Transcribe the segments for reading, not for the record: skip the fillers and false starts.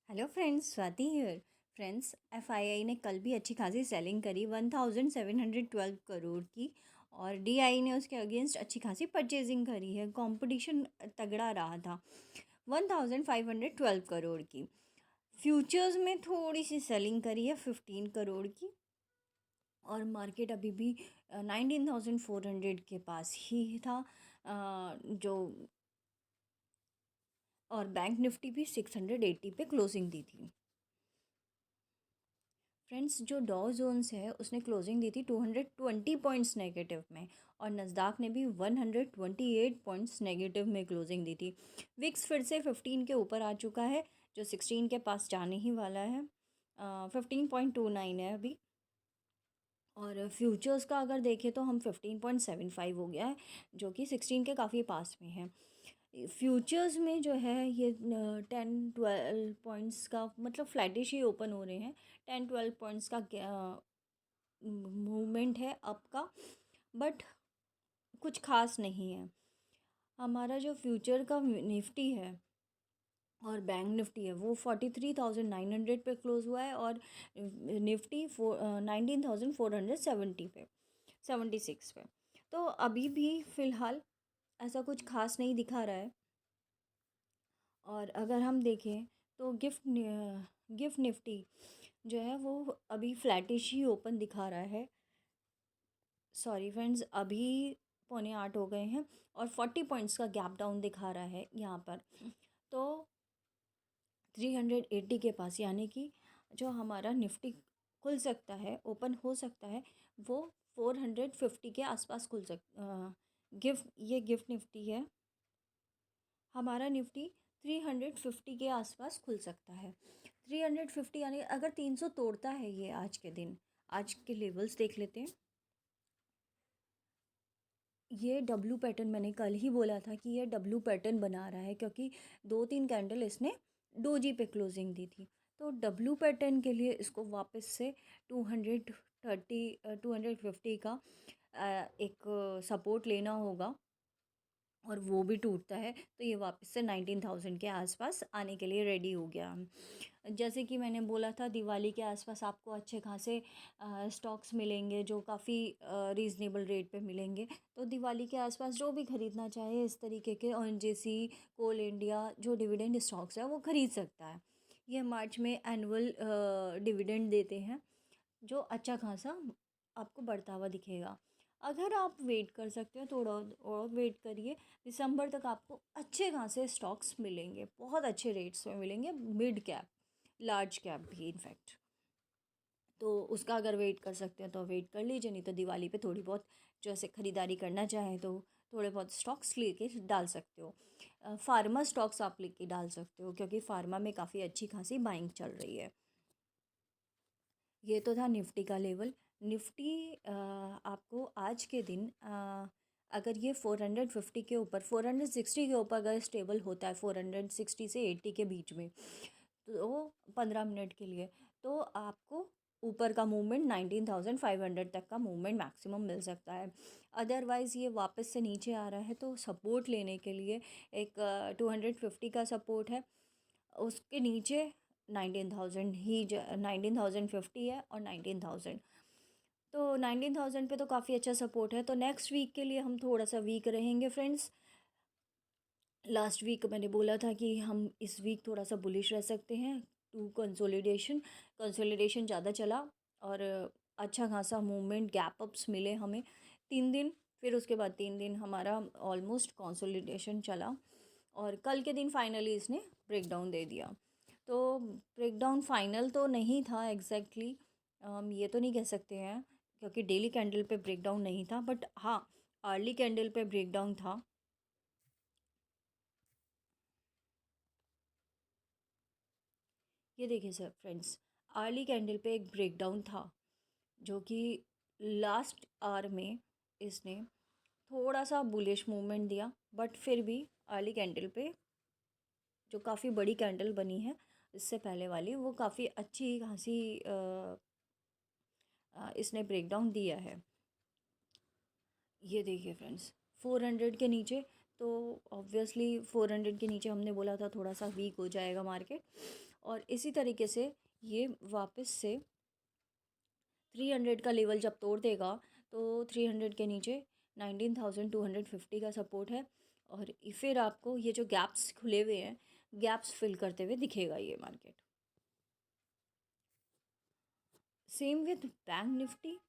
Hello friends, Swati here. Friends, FII ने कल भी अच्छी खासी सेलिंग करी 1712 करोड़ की। और डीआई ने उसके अगेंस्ट अच्छी खासी परचेजिंग करी है। कंपटीशन तगड़ा रहा था 1512 करोड़ की। फ्यूचर्स में थोड़ी सी सेलिंग करी है 15 करोड़ की। और मार्केट अभी भी 19,400 के पास ही था। जो और बैंक निफ्टी भी 680 पे क्लोजिंग दी थी। फ्रेंड्स, जो डॉ जोन्स है उसने क्लोजिंग दी थी 220 पॉइंट्स नेगेटिव में। और नस्दाक ने भी 128 पॉइंट्स नेगेटिव में क्लोजिंग दी थी। विक्स फिर से 15 के ऊपर आ चुका है, जो 16 के पास जाने ही वाला है। 15.29 है अभी। और फ्यूचर्स का अगर देखें तो हम 15.75 हो गया है, जो कि 16 के काफ़ी पास में है। फ्यूचर्स में जो है ये 10-12 का मतलब फ्लैटिश ही ओपन हो रहे हैं। 10-12 का मूवमेंट है अप का, बट कुछ खास नहीं है। हमारा जो फ्यूचर का निफ्टी है और बैंक निफ्टी है वो 43,900 पे क्लोज हुआ है। और निफ्टी 19,470 पे 76 पे। तो अभी भी फ़िलहाल ऐसा कुछ खास नहीं दिखा रहा है। और अगर हम देखें तो गिफ्ट निफ्टी जो है वो अभी फ्लैटिश ही ओपन दिखा रहा है। सॉरी फ्रेंड्स, अभी 7:45 हो गए हैं और 40 पॉइंट्स का गैप डाउन दिखा रहा है यहाँ पर। तो 380 के पास, यानी कि जो हमारा निफ्टी खुल सकता है, ओपन हो सकता है, वो 450 के आसपास खुल गिफ्ट निफ्टी है। हमारा निफ्टी 350 के आसपास खुल सकता है। 350 यानी अगर 300 तोड़ता है ये आज के दिन, आज के लेवल्स देख लेते हैं। ये डब्लू पैटर्न, मैंने कल ही बोला था कि ये डब्लू पैटर्न बना रहा है, क्योंकि 2-3 कैंडल इसने डोजी पे क्लोजिंग दी थी। तो डब्लू पैटर्न के लिए इसको वापस से 250 का एक सपोर्ट लेना होगा। और वो भी टूटता है तो ये वापस से 19,000 के आसपास आने के लिए रेडी हो गया। जैसे कि मैंने बोला था, दिवाली के आसपास आपको अच्छे खासे स्टॉक्स मिलेंगे जो काफ़ी रीज़नेबल रेट पे मिलेंगे। तो दिवाली के आसपास जो भी ख़रीदना चाहे इस तरीके के ओएनजीसी, कोल इंडिया, जो डिविडेंड स्टॉक्स है वो ख़रीद सकता है। ये मार्च में एनुअल डिविडेंड देते हैं, जो अच्छा खासा आपको बढ़ता हुआ दिखेगा। अगर आप वेट कर सकते हो थोड़ा और वेट करिए, दिसंबर तक आपको अच्छे खासे स्टॉक्स मिलेंगे, बहुत अच्छे रेट्स में मिलेंगे, मिड कैप, लार्ज कैप भी इनफैक्ट। तो उसका अगर वेट कर सकते हो तो वेट कर लीजिए, नहीं तो दिवाली पे थोड़ी बहुत जो ऐसे ख़रीदारी करना चाहें तो थोड़े बहुत स्टॉक्स लेके डाल सकते हो। फार्मा स्टॉक्स आप लेके डाल सकते हो, क्योंकि फार्मा में काफ़ी अच्छी खासी बाइंग चल रही है। ये तो था निफ्टी का लेवल। निफ्टी आपको आज के दिन अगर ये 450 के ऊपर, 460 के ऊपर अगर स्टेबल होता है, 460 से 80 के बीच में, तो 15 मिनट के लिए तो आपको ऊपर का मूवमेंट 19,500 तक का मूवमेंट मैक्सिमम मिल सकता है। अदरवाइज़ ये वापस से नीचे आ रहा है तो सपोर्ट लेने के लिए एक 250 का सपोर्ट है। उसके नीचे 19,050 है और 19,000। तो 19,000 पे तो काफ़ी अच्छा सपोर्ट है। तो नेक्स्ट वीक के लिए हम थोड़ा सा वीक रहेंगे फ्रेंड्स। लास्ट वीक मैंने बोला था कि हम इस वीक थोड़ा सा बुलिश रह सकते हैं। टू कंसोलिडेशन ज़्यादा चला और अच्छा खासा मूवमेंट, गैप अप्स मिले हमें 3 दिन। फिर उसके बाद 3 दिन हमारा ऑलमोस्ट कंसोलिडेशन चला और कल के दिन फाइनली इसने ब्रेकडाउन दे दिया। तो ब्रेकडाउन फाइनल तो नहीं था एग्जैक्टली, हम ये तो नहीं कह सकते हैं, क्योंकि डेली कैंडल पे ब्रेकडाउन नहीं था, बट हाँ, अर्ली कैंडल पे ब्रेकडाउन था। ये देखिए सर फ्रेंड्स, अर्ली कैंडल पे एक ब्रेकडाउन था, जो कि लास्ट आवर में इसने थोड़ा सा बुलिश मूवमेंट दिया, बट फिर भी अर्ली कैंडल पे जो काफ़ी बड़ी कैंडल बनी है इससे पहले वाली, वो काफ़ी अच्छी खासी इसने ब्रेकडाउन दिया है। ये देखिए फ्रेंड्स, 400 के नीचे, तो ऑब्वियसली 400 के नीचे हमने बोला था थोड़ा सा वीक हो जाएगा मार्केट। और इसी तरीके से ये वापस से 300 का लेवल जब तोड़ देगा तो 300 के नीचे 19,250 का सपोर्ट है। और फिर आपको ये जो गैप्स खुले हुए हैं, गैप्स फिल करते हुए दिखेगा ये market. Same with bank Nifty.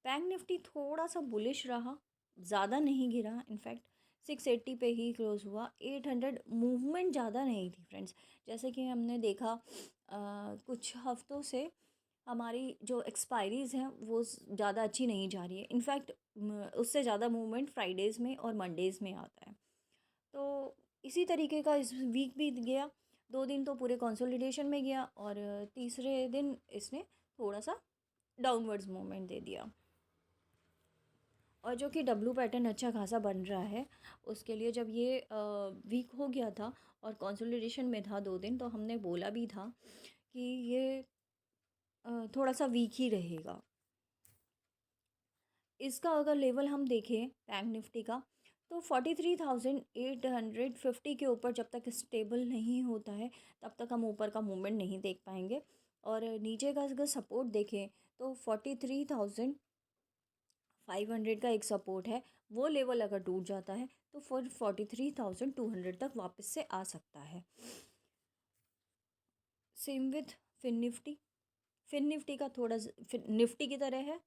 Bank Nifty थोड़ा सा बुलिश रहा, ज़्यादा नहीं गिरा, इनफैक्ट 680 पे ही क्लोज हुआ। 800 मूवमेंट ज़्यादा नहीं थी फ्रेंड्स। जैसे कि हमने देखा कुछ हफ्तों से हमारी जो एक्सपायरीज़ हैं वो ज़्यादा अच्छी नहीं जा रही है। इनफैक्ट उससे ज़्यादा मूवमेंट फ्राइडेज़ में और मंडेज़ में आता है। तो इसी तरीके का इस वीक भी गया। 2 दिन तो पूरे कंसोलिडेशन में गया और तीसरे दिन इसने थोड़ा सा डाउनवर्ड्स मूवमेंट दे दिया। और जो कि डब्लू पैटर्न अच्छा खासा बन रहा है, उसके लिए जब ये वीक हो गया था और कंसोलिडेशन में था 2 दिन, तो हमने बोला भी था कि ये थोड़ा सा वीक ही रहेगा। इसका अगर लेवल हम देखें बैंक निफ्टी का, तो 43,850 के ऊपर जब तक स्टेबल नहीं होता है तब तक हम ऊपर का मूवमेंट नहीं देख पाएंगे। और नीचे का अगर सपोर्ट देखें तो 43,500 का एक सपोर्ट है, वो लेवल अगर टूट जाता है तो 43,200 तक वापस से आ सकता है। Same with Fin Nifty. Fin Nifty का थोड़ा निफ्टी की तरह है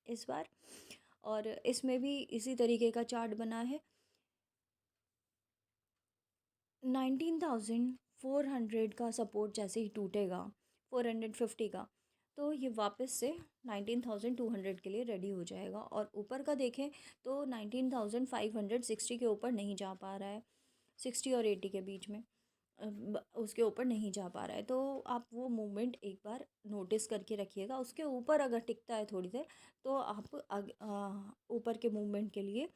इस बार, और इसमें भी इसी तरीके का चार्ट बना है। 19,400 का सपोर्ट जैसे ही टूटेगा 450 का, तो ये वापस से 19,200 के लिए रेडी हो जाएगा। और ऊपर का देखें तो 19,560 के ऊपर नहीं जा पा रहा है, 60 और 80 के बीच में उसके ऊपर नहीं जा पा रहा है। तो आप वो मूवमेंट एक बार नोटिस करके रखिएगा। उसके ऊपर अगर टिकता है थोड़ी देर तो आप ऊपर के मूवमेंट के लिए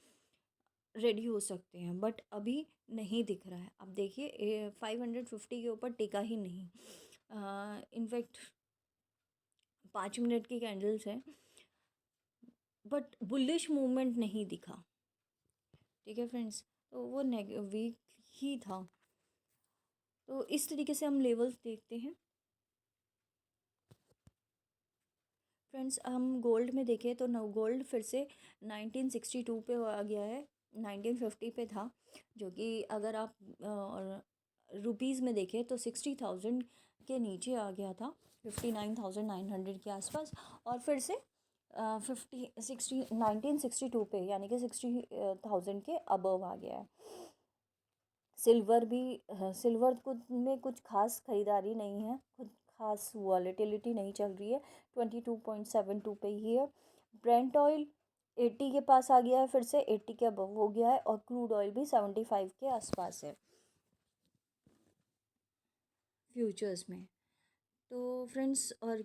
रेडी हो सकते हैं, बट अभी नहीं दिख रहा है। अब देखिए 550 के ऊपर टिका ही नहीं। इनफैक्ट 5 मिनट की कैंडल्स हैं बट बुलिश मूवमेंट नहीं दिखा। ठीक है फ्रेंड्स, तो वो वीक ही था। तो इस तरीके से हम लेवल्स देखते हैं। फ्रेंड्स हम गोल्ड में देखें तो गोल्ड फिर से 1962 पे आ गया है, 1950 पे था, जो कि अगर आप रुपीज़ में देखें तो 60,000 के नीचे आ गया था, 59,900 के आसपास। और फिर से 1962 पे यानी कि 60,000 के अबव आ गया है। सिल्वर भी, सिल्वर में कुछ खास खरीदारी नहीं है, कुछ खास वॉलेटिलिटी नहीं चल रही है, 22.72 पे ही है। ब्रेंट ऑयल 80 के पास आ गया है, फिर से 80 के अबव हो गया है। और क्रूड ऑयल भी 75 के आसपास है फ्यूचर्स में। तो फ्रेंड्स, और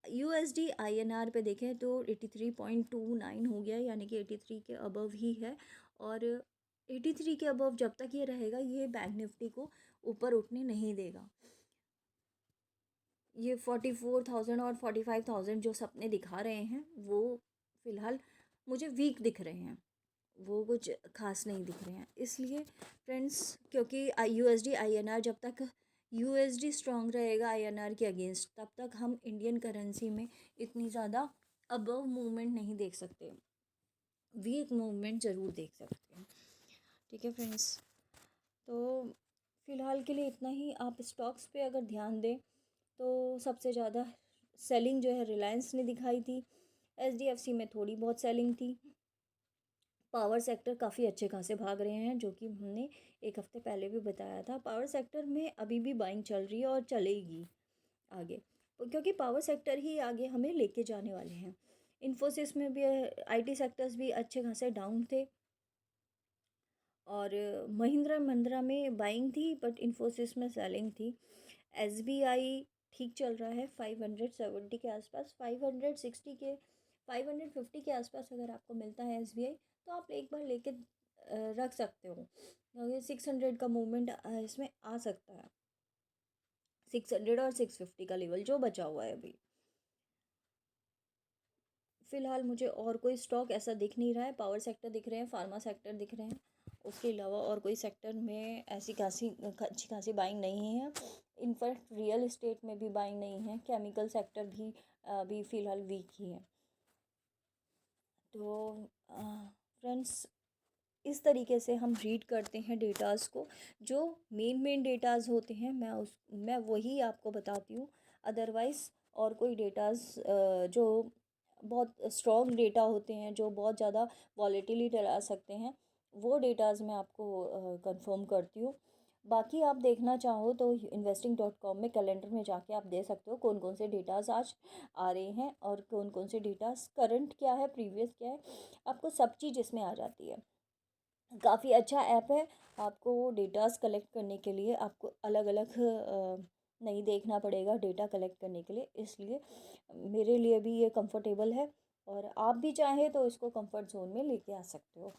USD INR पे देखें तो 83.29 हो गया है, यानी कि 83 के अबव ही है। और 83 के अबव जब तक ये रहेगा, ये बैंक निफ्टी को ऊपर उठने नहीं देगा। ये 44,000 और 45,000 जो सपने दिखा रहे हैं वो फ़िलहाल मुझे वीक दिख रहे हैं, वो कुछ खास नहीं दिख रहे हैं। इसलिए फ्रेंड्स, क्योंकि USD INR जब तक USD स्ट्रॉन्ग रहेगा INR के अगेंस्ट, तब तक हम इंडियन करेंसी में इतनी ज़्यादा अबव मूवमेंट नहीं देख सकते, वीक मूवमेंट ज़रूर देख सकते हैं। ठीक है फ्रेंड्स, तो फ़िलहाल के लिए इतना ही। आप स्टॉक्स पे अगर ध्यान दें तो सबसे ज़्यादा सेलिंग जो है रिलायंस ने दिखाई थी, HDFC में थोड़ी बहुत सेलिंग थी। पावर सेक्टर काफ़ी अच्छे खासे भाग रहे हैं, जो कि हमने एक हफ्ते पहले भी बताया था। पावर सेक्टर में अभी भी बाइंग चल रही है और चलेगी आगे, क्योंकि पावर सेक्टर ही आगे हमें लेके जाने वाले हैं। इन्फोसिस में भी IT सेक्टर्स भी अच्छे खासे डाउन थे, और महिंद्रा महिंद्रा में बाइंग थी बट इन्फोसिस में सेलिंग थी। SBI ठीक चल रहा है 570 के आसपास, 560 के 550 के आसपास अगर आपको मिलता है SBI, तो आप एक बार लेके रख सकते हो, क्योंकि 600 का मूवमेंट इसमें आ सकता है। 600 और 650 का लेवल जो बचा हुआ है अभी। फ़िलहाल मुझे और कोई स्टॉक ऐसा दिख नहीं रहा है। पावर सेक्टर दिख रहे हैं, फार्मा सेक्टर दिख रहे हैं, उसके अलावा और कोई सेक्टर में ऐसी खासी अच्छी खासी बाइंग नहीं है। इनफैक्ट रियल इस्टेट में भी बाइंग नहीं है, केमिकल सेक्टर भी अभी फ़िलहाल वीक ही है। तो फ्रेंड्स, इस तरीके से हम रीड करते हैं डेटाज़ को। जो मेन डेटाज़ होते हैं मैं वही आपको बताती हूँ। अदरवाइज़ और कोई डेटाज़ जो बहुत स्ट्रॉन्ग डेटा होते हैं, जो बहुत ज़्यादा वॉलेटिलिटी ला सकते हैं, वो डेटाज़ मैं आपको कंफर्म करती हूँ। बाकी आप देखना चाहो तो investing.com में कैलेंडर में जाके आप दे सकते हो कौन कौन से डेटाज़ आज आ रहे हैं और कौन कौन से डेटाज़ करंट क्या है, प्रीवियस क्या है, आपको सब चीज़ इसमें आ जाती है। काफ़ी अच्छा ऐप है। आपको डेटास कलेक्ट करने के लिए आपको अलग अलग नहीं देखना पड़ेगा डेटा कलेक्ट करने के लिए, इसलिए मेरे लिए भी ये कंफर्टेबल है। और आप भी चाहें तो इसको कंफर्ट जोन में लेके आ सकते हो।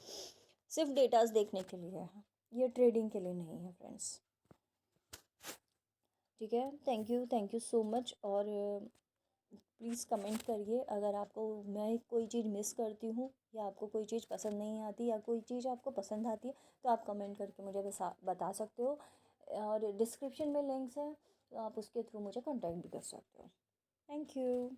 सिर्फ डेटास देखने के लिए है, ये ट्रेडिंग के लिए नहीं है फ्रेंड्स। ठीक है, थैंक यू सो मच। और प्लीज़ कमेंट करिए अगर आपको मैं कोई चीज़ मिस करती हूँ या आपको कोई चीज़ पसंद नहीं आती या कोई चीज़ आपको पसंद आती है, तो आप कमेंट करके मुझे बता सकते हो। और डिस्क्रिप्शन में लिंक्स हैं, तो आप उसके थ्रू मुझे कांटेक्ट भी कर सकते हो। Thank you.